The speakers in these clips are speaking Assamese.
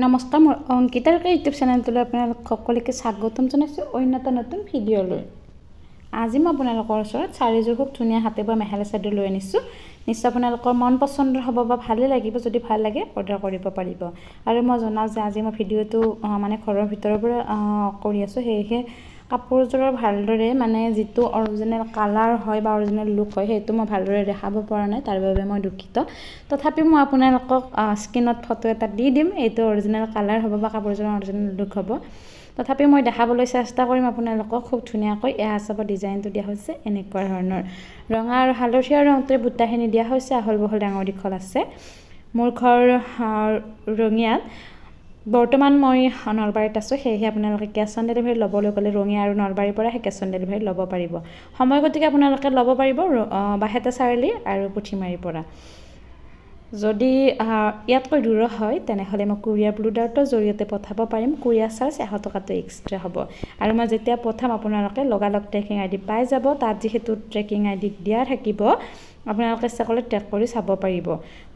নমস্কাৰ, মোৰ অংকিতাৰ ইউটিউব চেনেলটোলৈ আপোনালোক সকলোকে স্বাগতম জনাইছোঁ অন্য এটা নতুন ভিডিঅ'লৈ। আজি মই আপোনালোকৰ ওচৰত চাৰিযোৰ খুব ধুনীয়া হাতে বোৱা মেখেলা চাদৰ লৈ আনিছোঁ। নিশ্চয় আপোনালোকৰ মন পচন্দৰ হ'ব বা ভালেই লাগিব। যদি ভাল লাগে অৰ্ডাৰ কৰিব পাৰিব। আৰু মই জনাওঁ যে আজি মই ভিডিঅ'টো ঘৰৰ ভিতৰৰ পৰা কৰি আছোঁ, সেয়েহে কাপোৰযোৰৰ ভালদৰে যিটো অৰিজিনেল কালাৰ হয় বা অৰিজিনেল লুক হয় সেইটো মই ভালদৰে দেখাব পৰা নাই, তাৰ বাবে মই দুখিত। তথাপি মই আপোনালোকক স্ক্ৰীনত ফটো এটা দি দিম, এইটো অৰিজিনেল কালাৰ হ'ব বা কাপোৰযোৰৰ অৰিজিনেল লুক হ'ব। তথাপি মই দেখাবলৈ চেষ্টা কৰিম আপোনালোকক। খুব ধুনীয়াকৈ এয়া চাব, ডিজাইনটো দিয়া হৈছে এনেকুৱা ধৰণৰ ৰঙা আৰু হালধীয়া ৰঙটোৱে বুটাখিনি দিয়া হৈছে, আহল বহল ডাঙৰ দীঘল আছে। মোৰ ঘৰ ৰঙিয়াত, বৰ্তমান মই নলবাৰীত আছোঁ, সেয়েহে আপোনালোকে কেছ অন ডেলিভাৰী ল'বলৈ গ'লে ৰঙিয়া আৰু নলবাৰীৰ পৰা সেই কেছ অন ডেলিভাৰী ল'ব পাৰিব। সময় গতিকে আপোনালোকে ল'ব পাৰিব বাহেতা চাৰিআলি আৰু পুঠিমাৰীৰ পৰা। যদি ইয়াতকৈ দূৰ হয় তেনেহ'লে মই কুৰিয়াৰ প্ৰডাক্টৰ জৰিয়তে পঠাব পাৰিম। কুৰিয়াৰ চাৰ্জ 100 টকাটো এক্সট্ৰা হ'ব। আৰু মই যেতিয়া পঠাম আপোনালোকে লগালগ ট্ৰেকিং আই ডি পাই যাব। তাত যিহেতু ট্ৰেকিং আই ডি দিয়া থাকিব, আপোনালোকে ইচ্ছা কৰিলে ট্ৰেক কৰি চাব পাৰিব।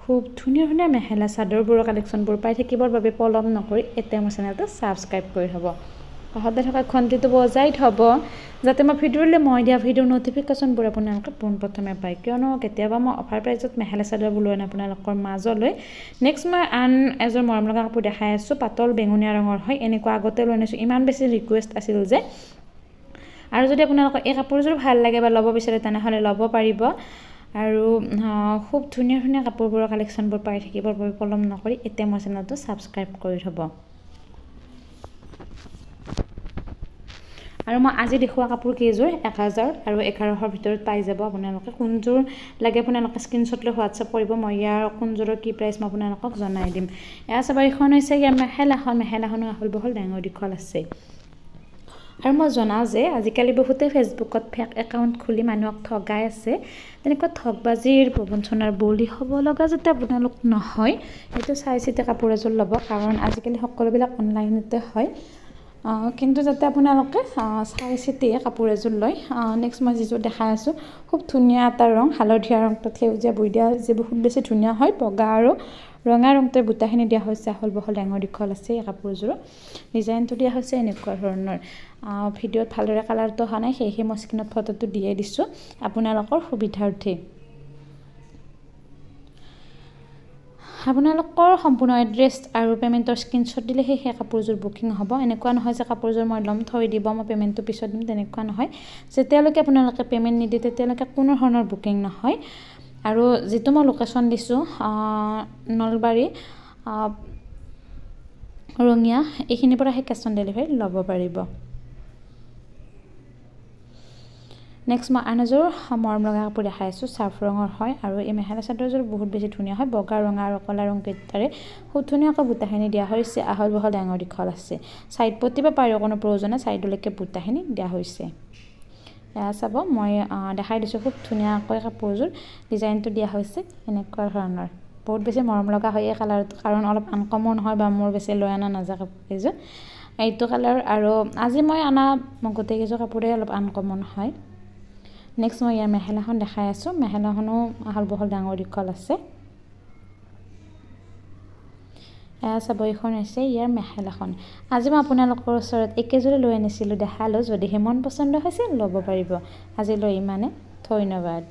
খুব ধুনীয়া ধুনীয়া মেখেলা চাদৰবোৰৰ কালেকশ্যনবোৰ পাই থাকিবৰ বাবে পলম নকৰি এতিয়া মোৰ চেনেলটো ছাবস্ক্ৰাইব কৰি থ'ব। কাষতে থকা ঘণ্টিটো বজাই থ'ব, যাতে মই দিয়া ভিডিঅ'ৰ ন'টিফিকেশ্যনবোৰ আপোনালোকে পোনপ্ৰথমে পায়। কিয়নো কেতিয়াবা মই অফাৰ প্ৰাইজত মেখেলা চাদৰবোৰ লৈ আনো আপোনালোকৰ মাজলৈ। নেক্সট মই আন এযোৰ মৰম লগা কাপোৰ দেখাই আছোঁ, পাতল বেঙুনীয়া ৰঙৰ হয়। এনেকুৱা আগতে লৈ আনিছোঁ, ইমান বেছি ৰিকুৱেষ্ট আছিল যে। আৰু যদি আপোনালোকৰ এই কাপোৰযোৰ ভাল লাগে বা ল'ব বিচাৰে তেনেহ'লে ল'ব পাৰিব। আৰু খুব ধুনীয়া ধুনীয়া কাপোৰবোৰৰ কালেকশ্যনবোৰ পাই থাকিবৰ বাবে পলম নকৰি এতিয়া মোৰ চেনেলটো ছাবস্ক্ৰাইব কৰি থ'ব। আৰু মই আজি দেখুওৱা কাপোৰ কেইযোৰ 1000 আৰু 1100ৰ ভিতৰত পাই যাব। আপোনালোকে কোনযোৰ লাগে আপোনালোকে স্ক্ৰীনশ্বট লৈ হোৱাটছআপ কৰিব, মই ইয়াৰ কোনযোৰৰ কি প্ৰাইচ মই আপোনালোকক জনাই দিম। এয়া চাব, এইখন হৈছে ইয়াৰ মেখেলাখনো আহল বহল ডাঙৰ দীঘল আছে। আৰু মই জনাওঁ যে আজিকালি বহুতে ফেচবুকত ফেক একাউণ্ট খুলি মানুহক ঠগাই আছে। তেনেকুৱা ঠগবাজিৰ প্ৰবঞ্চনাৰ বলি হ'ব লগা যাতে আপোনালোক নহয়, সেইটো চাই চিতি কাপোৰ এযোৰ ল'ব। কাৰণ আজিকালি সকলোবিলাক অনলাইনতে হয়, কিন্তু যাতে আপোনালোকে চাই চিতি কাপোৰ এযোৰ লয়। নেক্সট মই যিযোৰ দেখাই আছোঁ, খুব ধুনীয়া এটা ৰং, হালধীয়া ৰংটোত সেউজীয়া বৈ দিয়া যে বহুত বেছি ধুনীয়া হয়। বগা আৰু ৰঙা ৰংটোৱে বুটাখিনি দিয়া হৈছে, আহল বহল ডাঙৰ দীঘল আছে। এই কাপোৰযোৰৰ ডিজাইনটো দিয়া হৈছে এনেকুৱা ধৰণৰ। ভিডিঅ'ত ভালদৰে কালাৰটো অহা নাই, সেয়েহে মই স্ক্ৰীনত ফটোটো দিয়ে দিছোঁ আপোনালোকৰ সুবিধাৰ্থে। আপোনালোকৰ সম্পূৰ্ণ এড্ৰেছ আৰু পে'মেণ্টৰ স্ক্ৰীনশ্বট দিলেহে সেই কাপোৰযোৰ বুকিং হ'ব। এনেকুৱা নহয় যে কাপোৰযোৰ মই ল'ম, থৈ দিব, মই পে'মেণ্টটো পিছত দিম, তেনেকুৱা নহয়। যেতিয়ালৈকে আপোনালোকে পে'মেণ্ট নিদিয়ে তেতিয়ালৈকে কোনো ধৰণৰ বুকিং নহয়। আৰু যিটো মই লোকেশ্যন দিছোঁ নলবাৰী ৰঙিয়া, এইখিনিৰ পৰা সেই কেছ অন ডেলিভাৰী ল'ব পাৰিব। নেক্সট মই আন এযোৰ মৰম লগা কাপোৰ দেখাই আছোঁ, চাৰ্ফ ৰঙৰ হয়। আৰু এই মেখেলা চাদৰযোৰ বহুত বেছি ধুনীয়া হয়। বগা, ৰঙা আৰু ক'লা ৰংকেইটাৰে খুব ধুনীয়াকৈ বুটাখিনি দিয়া হৈছে, আহল বহল ডাঙৰ দীঘল আছে। ছাইড পতিব পাৰিব, কোনো প্ৰয়োজন নাই, ছাইডলৈকে বুটাখিনি দিয়া হৈছে। এয়া চাব, মই দেখাই দিছোঁ খুব ধুনীয়াকৈ কাপোৰযোৰ ডিজাইনটো দিয়া হৈছে এনেকুৱা ধৰণৰ। বহুত বেছি মৰম লগা হয় এই কালাৰটো, কাৰণ অলপ আনকমন হয় বা মোৰ বেছি লৈ অনা নাযায় কাপোৰকেইযোৰ এইটো কালাৰ। আৰু আজি মই অনা গোটেইকেইযোৰ কাপোৰে অলপ আনকমন হয়। নেক্সট মই ইয়াৰ মেখেলাখন দেখাই আছোঁ, মেখেলাখনো আহল বহল ডাঙৰ দীঘল আছে। এয়া চাব, এইখন হৈছে ইয়াৰ মেখেলাখন। আজি মই আপোনালোকৰ ওচৰত একেযোৰে লৈ আনিছিলোঁ, দেখালোঁ। যদিহে মন পচন্দ হৈছে ল'ব পাৰিব। আজিলৈ ইমানে, ধন্যবাদ।